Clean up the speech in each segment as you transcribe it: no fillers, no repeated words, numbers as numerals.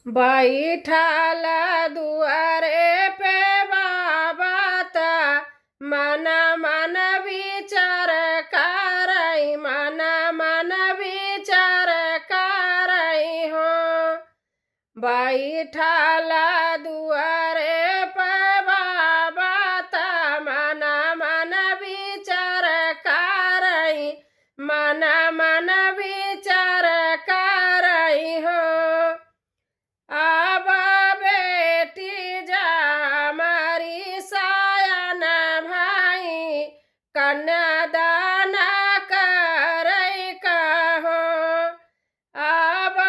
बैठाला दुआरे पे बाबा ता मन मन विचार करई मन मन विचार करई हो। बैठाला दुआरे पे बाबा ता मन मन विचार करई मन मन विचार करई हो। अब बेटी जा हमारी सायन भाई कन्यादान करई कहो। अब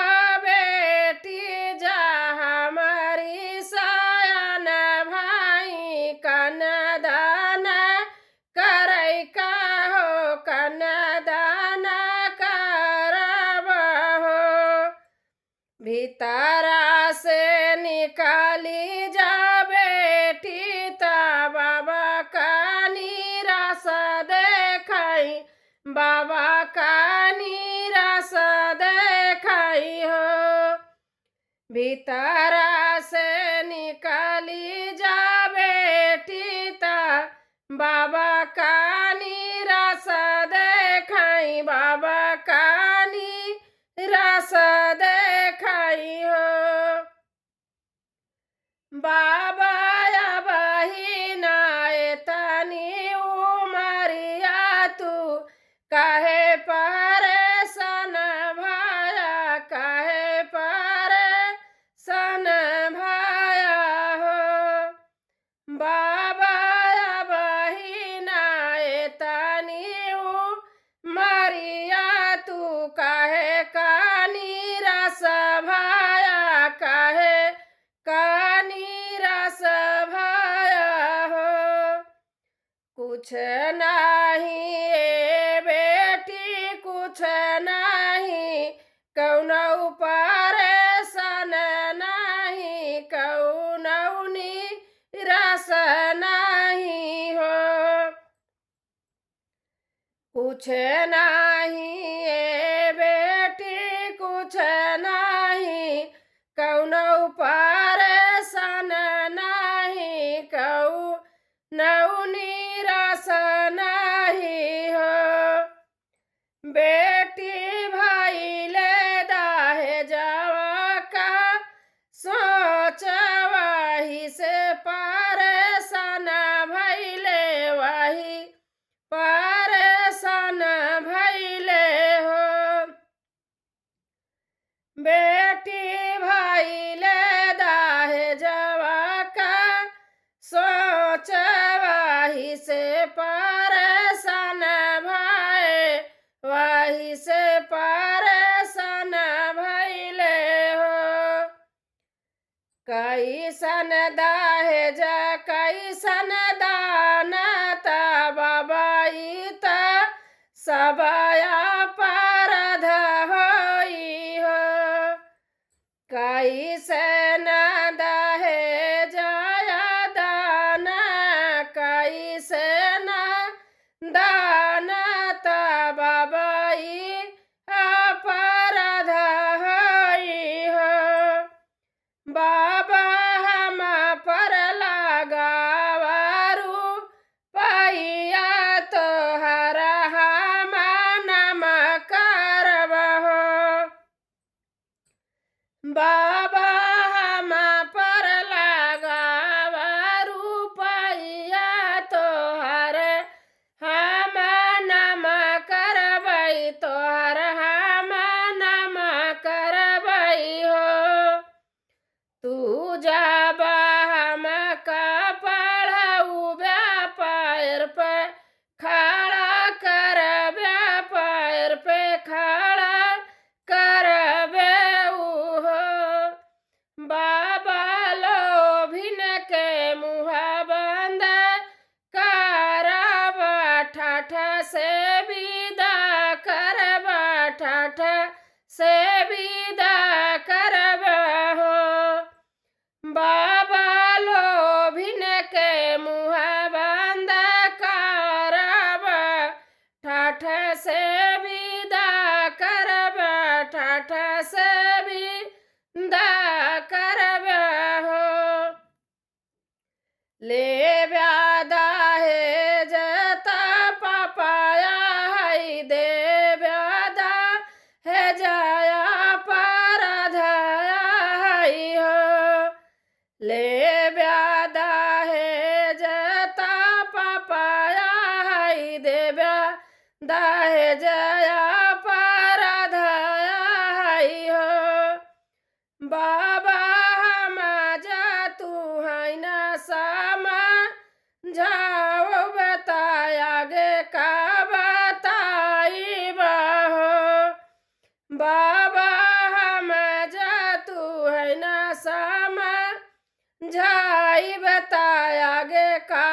बेटी जा हमारी सायन भाई कन्यादान करई कहो कन्यादान करब हो। भीतरा से निकाली जा बेटी ता बाबा का नीरस देखई बाबा का नीरस देखई हो। भीतरा से निकाली जा बेटी ता बाबा का नीरस देखई बाबा का नीरस देखई हो। बाबा बहिना तनी उमरिया तू काहे परेशान भाया काहे परेशान भाया हो। बाबा बहिना तनी उमरिया तू काहे का नीरस भाया काहे का नीरस भाया हो। कुछ नहीं ए बेटी कुछ नहीं कौनो परेशान नहीं कौनो नीरस नहीं हो। कुछ नहीं ए बेटी कुछ नहीं कौनो परेशान नहीं कौनो नीरस नहीं हो। बेटी भाई ले दाहे जावा का सोच वही से परेशान भइले वही परेशान भइले हो। बेटी भाई ले दाहे जावा का सोच वही से परेशान भय वही से परेशान भइले हो। कैसन दाहेज कैसन दान ता बाबाई ता सबया परध होई हो। कैसन दहेज दान कैसन दान ता बाबाई अपराध होई हो। बाबा हम पर लगावरू पैया तोहर हम नम करब हो। बाबा हम पर लगावरू पैया तोहर हम नम करबै तोहर हम नम करबै हो। तू जब हम का पढ़ऊ व्यापार पे खड़ा कर व्यापार पे खड़ा करबे हो। बाबा लोभिन के मुँह बंद करब ठाठ से विदा करब ठाठ से विदा करब हो। बाबा लोभिन के मुँह बंद करब ठाठ से विदा करब ठाठ से विदा ले व्यादा है जता पापाया है दे व्यादा है जाया पराधया है हो ले व्यादा है जता पापाया है दे व्यादा है जया पराधया है हो बाबा हम जा तू है न समा जाओ बताया गे का बताई बहो बाबा हम जा तू है न समा जाई बताया गे का